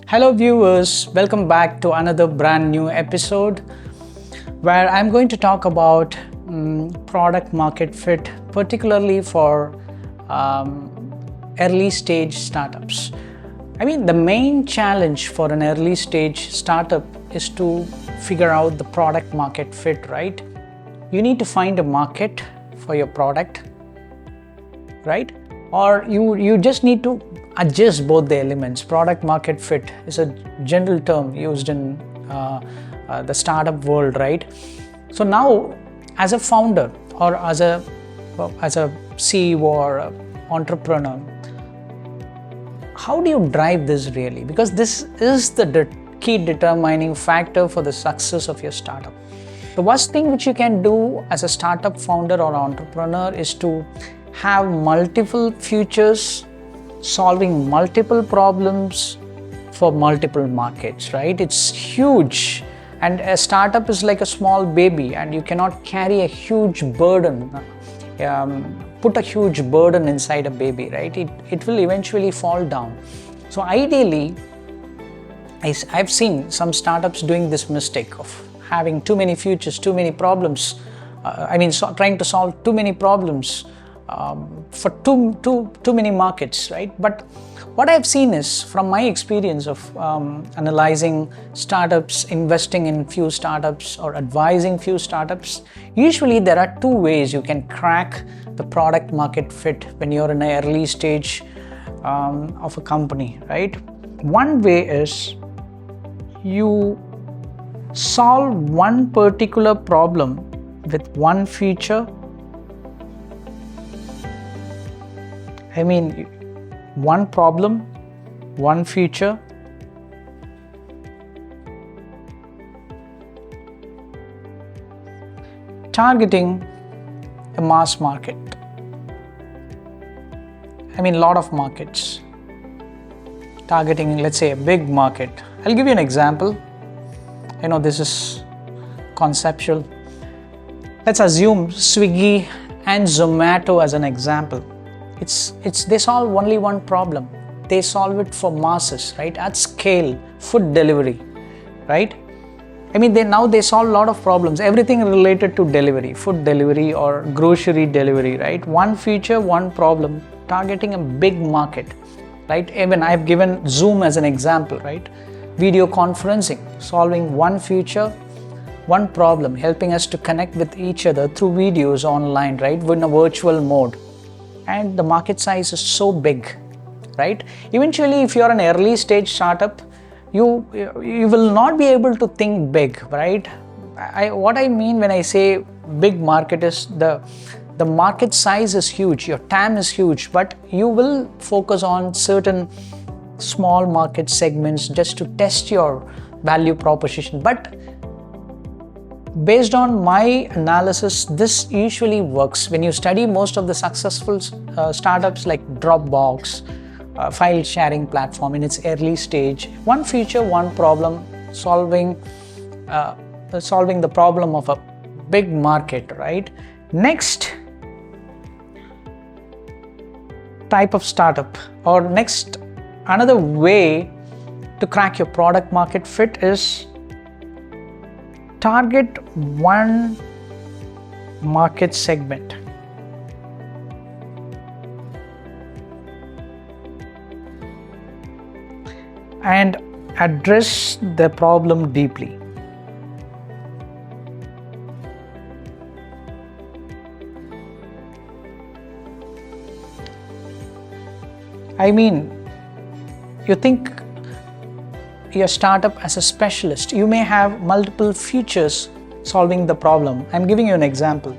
Hello viewers, welcome back to another brand new episode where I'm going to talk about product market fit, particularly for early stage startups. The main challenge for an early stage startup is to figure out the product market fit, right? You need to find a market for your product, right? Or you just need to adjust both the elements. Product market fit is a general term used in the startup world, right? So now, as a founder or as a CEO or a entrepreneur, how do you drive this really? Because this is the key determining factor for the success of your startup. The worst thing which you can do as a startup founder or entrepreneur is to have multiple features solving multiple problems for multiple markets, right? It's huge, and a startup is like a small baby, and you cannot carry a huge burden, put a huge burden inside a baby, right? It will eventually fall down. So ideally, I've seen some startups doing this mistake of having too many features, too many problems. Trying to solve too many problems for too many markets, right? But what I've seen is, from my experience of analyzing startups, investing in few startups or advising few startups, usually there are two ways you can crack the product market fit when you're in an early stage of a company, right? One way is you solve one particular problem with one feature. One problem, one feature, targeting a mass market. A lot of markets. Targeting, let's say, a big market. I'll give you an example. I know this is conceptual. Let's assume Swiggy and Zomato as an example. They solve only one problem. They solve it for masses, right? At scale, food delivery, right? They solve a lot of problems, everything related to delivery, food delivery or grocery delivery, right? One feature, one problem, targeting a big market, right? Even I've given Zoom as an example, right? Video conferencing, solving one feature, one problem, helping us to connect with each other through videos online, right? In a virtual mode. And the market size is so big, right? Eventually, if you're an early stage startup, you will not be able to think big, right? What I mean when I say big market is the market size is huge, your TAM is huge, but you will focus on certain small market segments just to test your value proposition. But based on my analysis, this usually works. When you study most of the successful startups like Dropbox, file sharing platform in its early stage, one feature, one problem, solving the problem of a big market, right? Next type of startup, or another way to crack your product market fit is target one market segment and address the problem deeply. You think your startup as a specialist, you may have multiple features solving the problem. I'm giving you an example,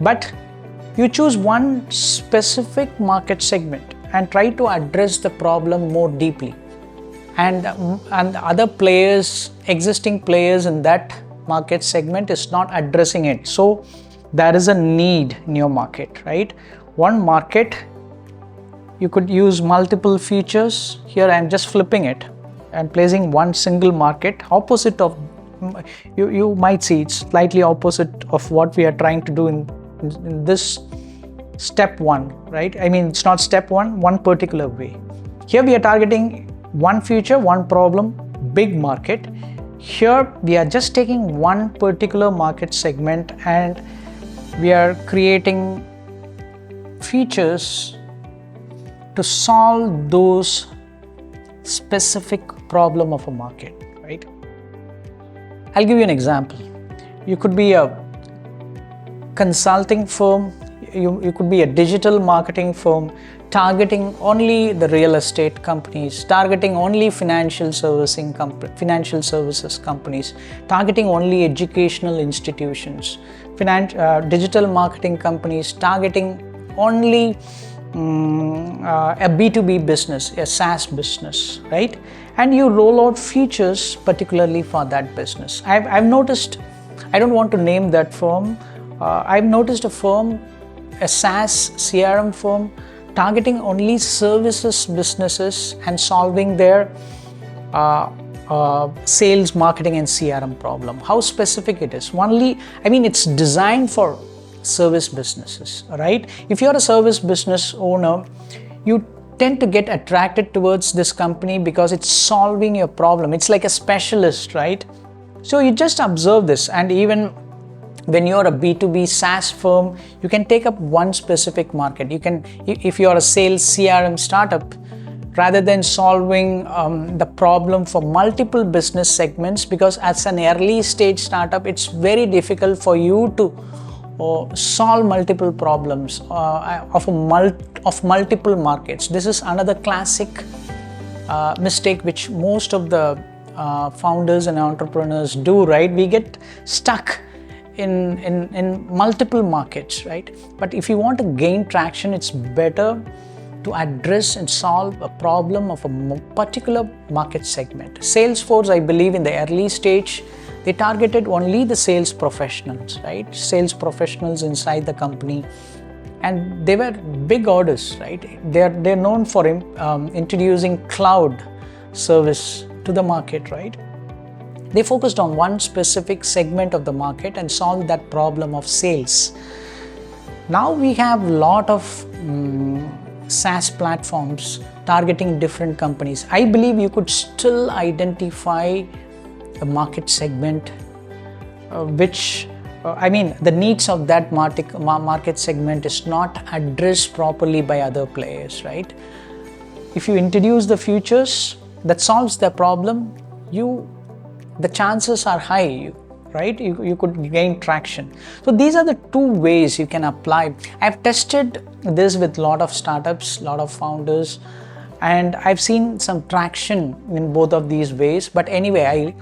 but you choose one specific market segment and try to address the problem more deeply, and other players, existing players in that market segment is not addressing it. So there is a need in your market, right? One market, you could use multiple features. Here I'm just flipping it and placing one single market, opposite of, you might see it's slightly opposite of what we are trying to do in this step one, right? It's not step one particular way. Here we are targeting one future, one problem, big market. Here we are just taking one particular market segment and we are creating features to solve those specific problem of a market, right? I'll give you an example. You could be a consulting firm, you could be a digital marketing firm targeting only the real estate companies, targeting only financial services companies, targeting only educational institutions, digital marketing companies targeting only a B2B business, a SaaS business, right? And you roll out features particularly for that business. I've noticed, I don't want to name that firm, I've noticed a firm, a SaaS CRM firm targeting only services businesses and solving their sales, marketing and CRM problem. How specific it is. It's designed for service businesses, right? If you're a service business owner, you tend to get attracted towards this company because it's solving your problem. It's like a specialist, right? So you just observe this, and even when you're a B2B SaaS firm, you can take up one specific market. You can, if you're a sales CRM startup, rather than solving the problem for multiple business segments, because as an early stage startup, it's very difficult for you to solve multiple problems of multiple markets. This is another classic mistake which most of the founders and entrepreneurs do, right? We get stuck in multiple markets, right? But if you want to gain traction, it's better to address and solve a problem of a particular market segment. Salesforce, I believe in the early stage, they targeted only the sales professionals, right? Sales professionals inside the company, and they were big orders, right? They're known for introducing cloud service to the market, right? They focused on one specific segment of the market and solved that problem of sales. Now we have a lot of SaaS platforms targeting different companies. I believe you could still identify a market segment the needs of that market segment is not addressed properly by other players, right? If you introduce the features that solves the problem, the chances are high, right? You could gain traction. So these are the two ways you can apply. I've tested this with a lot of startups, a lot of founders, and I've seen some traction in both of these ways. But anyway,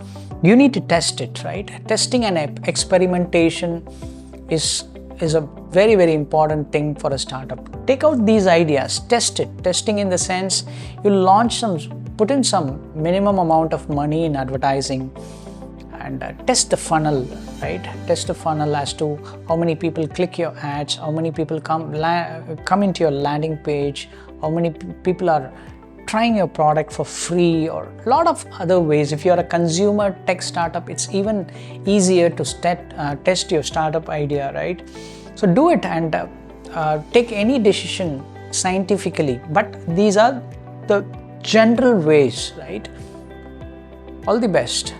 you need to test it, right? Testing and experimentation is a very, very important thing for a startup. Take out these ideas, test it. Testing in the sense, you put in some minimum amount of money in advertising and test the funnel, right? Test the funnel as to how many people click your ads, how many people come into your landing page, how many people are trying your product for free, or a lot of other ways. If you're a consumer tech startup, it's even easier to test your startup idea, right? So do it and take any decision scientifically. But these are the general ways, right? All the best.